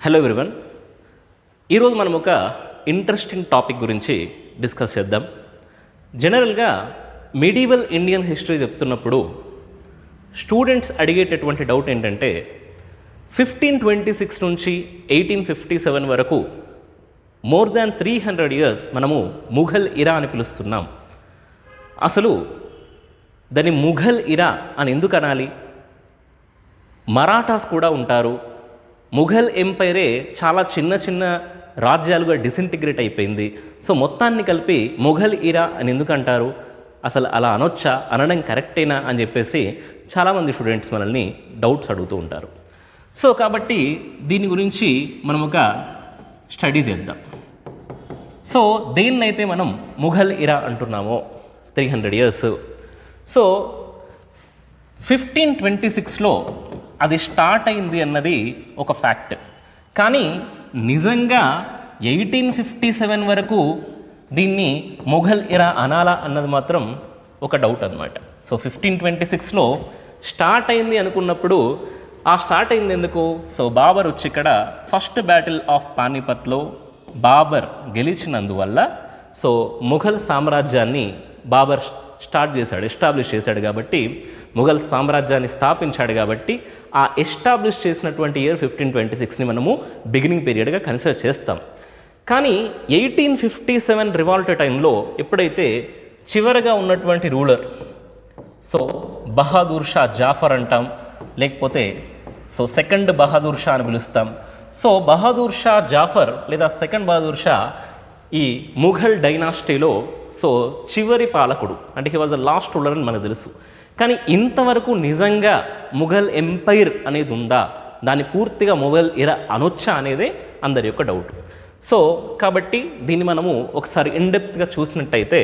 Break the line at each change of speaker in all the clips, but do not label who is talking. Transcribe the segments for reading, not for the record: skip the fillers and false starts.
Hello everyone, ఈరోజు మనం ఒక ఇంట్రెస్టింగ్ టాపిక్ గురించి డిస్కస్ చేద్దాం. జనరల్గా మిడీవల్ ఇండియన్ హిస్టరీ చెప్తున్నప్పుడు స్టూడెంట్స్ అడిగేటటువంటి డౌట్ ఏంటంటే 1526 నుంచి 1857 వరకు మోర్ దాన్ 300 ఇయర్స్ మనము ముఘల్ ఇరా అని పిలుస్తున్నాం. అసలు దాన్ని ముఘల్ ఇరా అని ఎందుకు అనాలి? మరాఠాస్ కూడా ఉంటారు. ముఘల్ ఎంపైరే చాలా చిన్న చిన్న రాజ్యాలుగా డిసింటిగ్రేట్ అయిపోయింది. సో మొత్తాన్ని కలిపి ముఘల్ ఇరా అని ఎందుకు అంటారు? అసలు అలా అనొచ్చా, అనడం కరెక్టేనా అని చెప్పేసి చాలామంది స్టూడెంట్స్ మనల్ని డౌట్స్ అడుగుతూ ఉంటారు. సో కాబట్టి దీని గురించి మనం ఒక స్టడీ చేద్దాం. సో దేన్నైతే మనం ముఘల్ ఇరా అంటున్నామో 300 ఇయర్స్, సో 1526లో అది స్టార్ట్ అయింది అన్నది ఒక ఫ్యాక్ట్. కానీ నిజంగా 1857 వరకు దీన్ని ముఘల్ ఇరా అనాలా అన్నది మాత్రం ఒక డౌట్ అన్నమాట. సో 1526లో స్టార్ట్ అయింది అనుకున్నప్పుడు ఆ స్టార్ట్ అయింది ఎందుకు? సో బాబర్ వచ్చి ఇక్కడ ఫస్ట్ బ్యాటిల్ ఆఫ్ పానీపట్లో బాబర్ గెలిచినందువల్ల సో ముఘల్ సామ్రాజ్యాన్ని బాబర్ ఎస్టాబ్లిష్ చేశాడు కాబట్టి, ముఘల్ సామ్రాజ్యాన్ని స్థాపించాడు కాబట్టి ఆ ఎస్టాబ్లిష్ చేసినటువంటి ఇయర్ 1526ని మనము బిగినింగ్ పీరియడ్గా కన్సిడర్ చేస్తాం. కానీ 1857 రివాల్ట్ టైంలో ఎప్పుడైతే చివరగా ఉన్నటువంటి రూలర్, సో బహదూర్ షా జాఫర్ అంటాం, లేకపోతే సో సెకండ్ బహదూర్ షా అని పిలుస్తాం. సో బహదూర్ షా జాఫర్ లేదా సెకండ్ బహదూర్ షా ఈ ముఘల్ డైనాస్టీలో సో చివరి పాలకుడు, అంటే he was the last ruler అని మనకు తెలుసు. కానీ ఇంతవరకు నిజంగా ముఘల్ ఎంపైర్ అనేది ఉందా, దాన్ని పూర్తిగా ముఘల్ ఇరా అనొచ్చా అనేదే అందరి యొక్క డౌట్. సో కాబట్టి దీన్ని మనము ఒకసారి ఇన్డెప్త్గా చూసినట్టయితే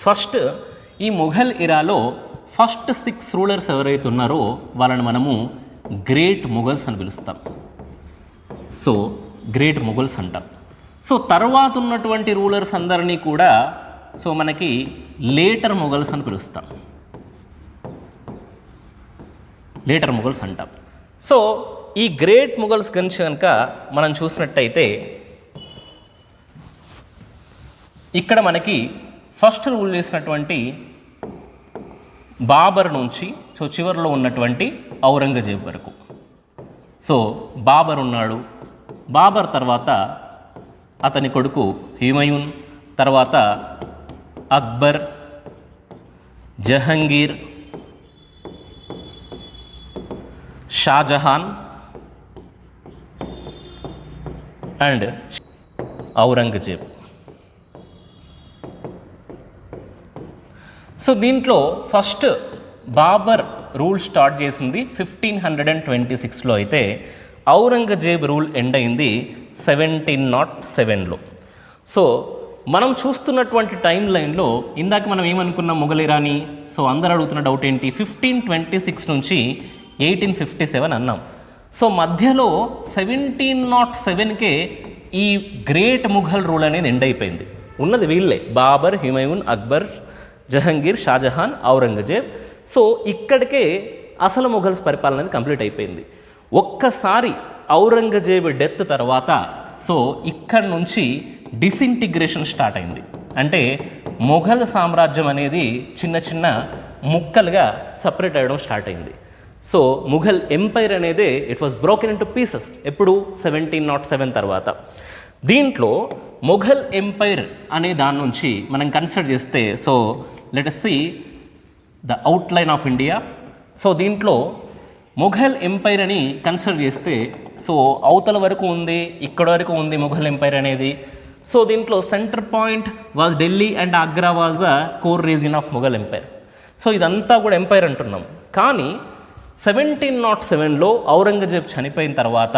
ఫస్ట్ ఈ ముఘల్ ఇరాలో ఫస్ట్ 6 రూలర్స్ ఎవరైతే ఉన్నారో వాళ్ళని మనము గ్రేట్ ముఘల్స్ అని పిలుస్తాం. సో గ్రేట్ ముఘల్స్ అంటాం. సో తర్వాత ఉన్నటువంటి రూలర్స్ అందరినీ కూడా సో మనకి లేటర్ ముఘల్స్ అని పిలుస్తాం, లేటర్ ముఘల్స్ అంటాం. సో ఈ గ్రేట్ ముఘల్స్ గురించి కనుక మనం చూసినట్టయితే ఇక్కడ మనకి ఫస్ట్ రూల్ చేసినటువంటి బాబర్ నుంచి సో చివరిలో ఉన్నటువంటి ఔరంగజేబ్ వరకు. సో బాబర్ ఉన్నాడు, బాబర్ తర్వాత అతని కొడుకు హుమయూన్, తర్వాత అక్బర్, జహంగీర్, షాజహాన్ అండ్ ఔరంగజేబ్. సో దీంట్లో ఫస్ట్ బాబర్ రూల్ స్టార్ట్ చేసింది 1526లో అయితే ఔరంగజేబ్ రూల్ ఎండ్ అయింది 1707లో. సో మనం చూస్తున్నటువంటి టైం లైన్లో ఇందాక మనం ఏమనుకున్నాం ముఘల్ ఇరానీ, సో అందరూ అడుగుతున్న డౌట్ ఏంటి, 1526 నుంచి 1857 అన్నాం. సో మధ్యలో 1707కే ఈ గ్రేట్ ముఘల్ రూల్ అనేది ఎండ్ అయిపోయింది. ఉన్నది వీళ్ళే బాబర్, హుమయూన్, అక్బర్, జహంగీర్, షాజహాన్, ఔరంగజేబ్. సో ఇక్కడికే అసలు ముఘల్స్ పరిపాలన అనేది కంప్లీట్ అయిపోయింది. ఒక్కసారి ఔరంగజేబ్ డెత్ తర్వాత సో ఇక్కడ నుంచి డిసింటిగ్రేషన్ స్టార్ట్ అయింది. అంటే ముఘల్ సామ్రాజ్యం అనేది చిన్న చిన్న ముక్కలుగా సపరేట్ అవ్వడం స్టార్ట్ అయింది. సో ముఘల్ ఎంపైర్ అనేది it was broken into pieces ఎప్పుడు 1707 తర్వాత. దీంట్లో ముఘల్ ఎంపైర్ అనే దాని నుంచి మనం కన్సిడర్ చేస్తే so let us see the outline of India. So దీంట్లో ముఘల్ ఎంపైర్ అని కన్సిడర్ చేస్తే సో అవతల వరకు ఉంది, ఇక్కడ వరకు ఉంది ముఘల్ ఎంపైర్ అనేది. సో దీంట్లో centre point was Delhi and Agra was the core region of Mughal empire. So ఇదంతా కూడా ఎంపైర్ అంటున్నాం. కానీ 1707లో ఔరంగజేబ్ చనిపోయిన తర్వాత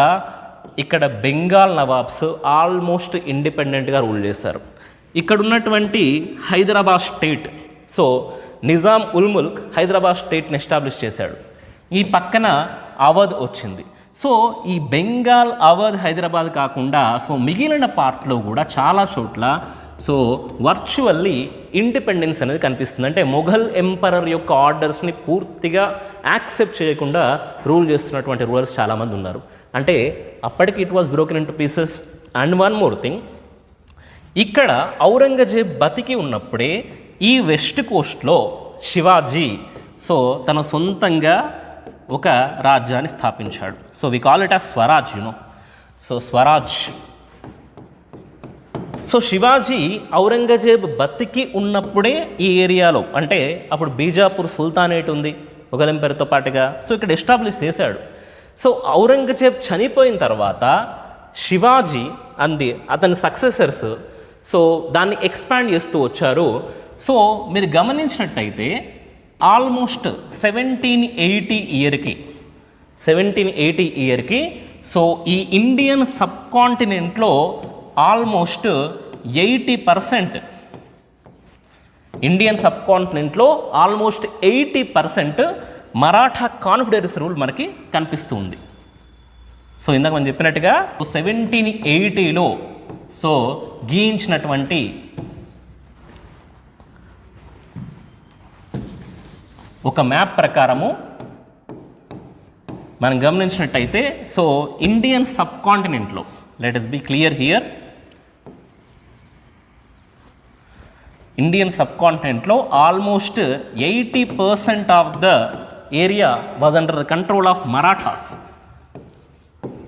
ఇక్కడ బెంగాల్ నవాబ్స్ ఆల్మోస్ట్ ఇండిపెండెంట్గా రూల్ చేశారు. ఇక్కడ ఉన్నటువంటి Hyderabad state, so Nizam ul Mulk Hyderabad స్టేట్ని establish చేశాడు. ఈ పక్కన అవధ్ వచ్చింది. సో ఈ బెంగాల్, అవధ్, హైదరాబాద్ కాకుండా సో మిగిలిన పార్ట్లో కూడా చాలా చోట్ల సో వర్చువల్లీ ఇండిపెండెన్స్ అనేది కనిపిస్తుంది. అంటే మొఘల్ ఎంపరర్ యొక్క ఆర్డర్స్ని పూర్తిగా యాక్సెప్ట్ చేయకుండా రూల్ చేస్తున్నటువంటి రూలర్స్ చాలామంది ఉన్నారు. అంటే అప్పటికి it was broken in to pieces. And one more thing, ఇక్కడ ఔరంగజేబ్ బతికి ఉన్నప్పుడే ఈ వెస్ట్ కోస్ట్లో శివాజీ తన సొంతంగా ఒక రాజ్యాన్ని స్థాపించాడు. So we call it as Swaraj, Swaraj. Shivaji Aurangzeb బతికి ఉన్నప్పుడే ఈ ఏరియాలో, అంటే అప్పుడు బీజాపూర్ సుల్తానేట్ ఉంది మొఘల్ ఎంపైర్తో పాటుగా, ఇక్కడ ఎస్టాబ్లిష్ చేశాడు. ఔరంగజేబ్ చనిపోయిన తర్వాత శివాజీ అతని సక్సెసర్స్ దాన్ని ఎక్స్పాండ్ చేస్తూ వచ్చారు. మీరు గమనించినట్టయితే ఆల్మోస్ట్ 1780 ఇయర్కి ఈ ఇండియన్ సబ్ కాంటినెంట్లో ఆల్మోస్ట్ 80% ఇండియన్ సబ్ కాంటినెంట్లో ఆల్మోస్ట్ 80% మరాఠా కాన్ఫెడరసీ రూల్ మనకి కనిపిస్తూ ఉంది. ఇందాక మనం చెప్పినట్టుగా 1780లో గీయించినటువంటి ఒక మ్యాప్ ప్రకారము మనం గమనించినట్టయితే ఇండియన్ సబ్ కాంటినెంట్లో, let us be clear here, Indian సబ్ కాంటినెంట్లో almost 80% of the area was under the control of Marathas,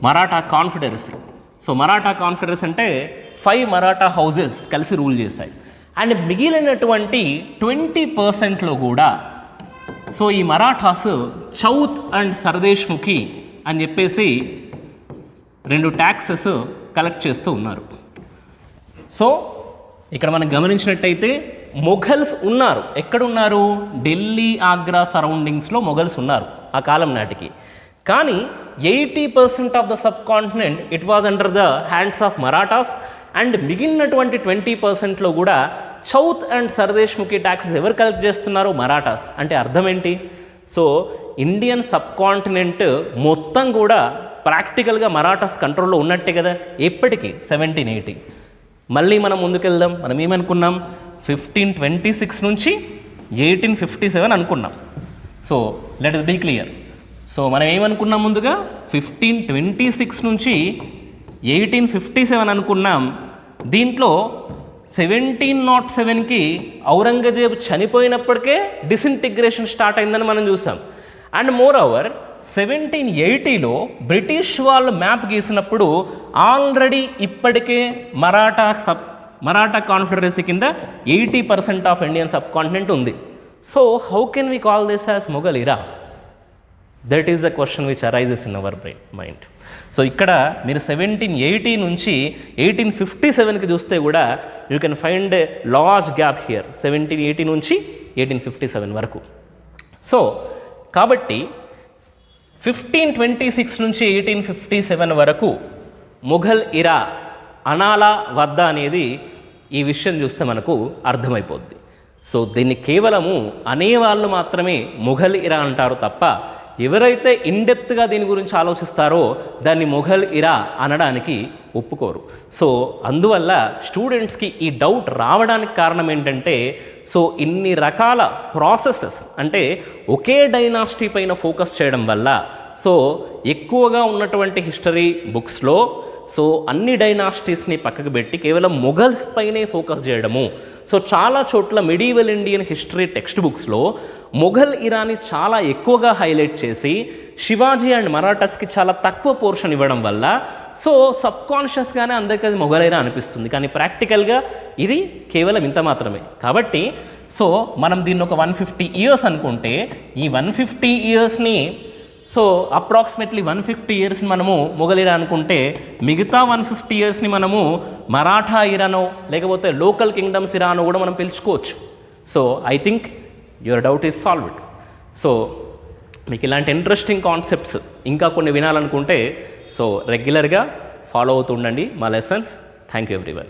Maratha confederacy. Maratha confederacy అంటే 5 మరాఠా హౌజెస్ కలిసి రూల్ చేశాయి. అండ్ మిగిలినటువంటి 20%లో కూడా ఈ మరాఠాస్ చౌత్ అండ్ సర్దేశ్ముఖి అని చెప్పేసి 2 ట్యాక్సెస్ కలెక్ట్ చేస్తూ ఉన్నారు. ఇక్కడ మనం గమనించినట్టయితే మొఘల్స్ ఉన్నారు. ఎక్కడున్నారు? ఢిల్లీ, ఆగ్రా సరౌండింగ్స్లో మొఘల్స్ ఉన్నారు ఆ కాలం నాటికి. కానీ 80% of the sub continent it was under the hands of Marathas. And మిగిలినటువంటి 20%లో కూడా చౌత్ అండ్ సర్దేశ్ముఖి ట్యాక్సెస్ ఎవరు కలెక్ట్ చేస్తున్నారు? మరాఠాస్. అంటే అర్థం ఏంటి? ఇండియన్ సబ్ కాంటినెంట్ మొత్తం కూడా ప్రాక్టికల్గా మరాఠాస్ కంట్రోల్లో ఉన్నట్టే కదా ఎప్పటికీ 1780. మళ్ళీ మనం ముందుకెళ్దాం. మనం ఏమనుకున్నాం? 1526 నుంచి 1857 అనుకున్నాం. Let us be clear. మనం ఏమనుకున్నాం? ముందుగా 1526 నుంచి 1857 అనుకున్నాం. దీంట్లో 1707కి ఔరంగజేబ్ చనిపోయినప్పటికే డిసింటిగ్రేషన్ స్టార్ట్ అయిందని మనం చూసాం. అండ్ మోర్ ఓవర్ 1780లో బ్రిటిష్ వాళ్ళు మ్యాప్ గీసినప్పుడు ఆల్రెడీ ఇప్పటికే మరాఠా కాన్ఫెడరసీ కింద 80% ఆఫ్ ఇండియన్ సబ్ కాంటినెంట్ ఉంది. How can we call this as Mughal Ira? That is the question which arises in our mind. ఇక్కడ మీరు 1780 నుంచి 1857కి చూస్తే కూడా you can find a large gap here, 1780 నుంచి 1857 వరకు. కాబట్టి 1526 నుంచి 1857 వరకు మొఘల్ ఇరా అనాలా వద్దా అనేది ఈ విషయం చూస్తే మనకు అర్థమైపోద్ది. దీన్ని కేవలము అనేవాళ్ళు మాత్రమే మొఘల్ ఇరా అంటారు తప్ప ఎవరైతే ఇన్డెప్త్గా దీని గురించి ఆలోచిస్తారో దాన్ని మొఘల్ ఇరా అనడానికి ఒప్పుకోరు. అందువల్ల స్టూడెంట్స్కి ఈ డౌట్ రావడానికి కారణం ఏంటంటే ఇన్ని రకాల ప్రాసెసెస్, అంటే ఒకే డైనాసిటీ పైన ఫోకస్ చేయడం వల్ల ఎక్కువగా ఉన్నటువంటి హిస్టరీ బుక్స్లో అన్ని డైనాసిటీస్ని పక్కకు పెట్టి కేవలం మొఘల్స్ పైనే ఫోకస్ చేయడము. చాలా చోట్ల మిడీవల్ ఇండియన్ హిస్టరీ టెక్స్ట్ బుక్స్లో మొఘల్ ఇరాని చాలా ఎక్కువగా హైలైట్ చేసి శివాజీ అండ్ మరాఠాస్కి చాలా తక్కువ పోర్షన్ ఇవ్వడం వల్ల సబ్కాన్షియస్గానే అందరికీ అది మొఘల్ ఇరా అనిపిస్తుంది. కానీ ప్రాక్టికల్గా ఇది కేవలం ఇంత మాత్రమే. కాబట్టి మనం దీన్ని ఒక 150 ఇయర్స్ అనుకుంటే ఈ 150 ఇయర్స్ని అప్రాక్సిమేట్లీ 150 ఇయర్స్ని మనము మొఘల్ ఇరా అనుకుంటే మిగతా 150 ఇయర్స్ని మనము మరాఠా ఇరానో లేకపోతే లోకల్ కింగ్డమ్స్ ఇరానో కూడా మనం పిలుచుకోవచ్చు. I think your doubt is solved. మీకు ఇలాంటి ఇంట్రెస్టింగ్ కాన్సెప్ట్స్ ఇంకా కొన్ని వినాలనుకుంటే రెగ్యులర్గా ఫాలో అవుతుండండి మా లెసన్స్. Thank you everyone.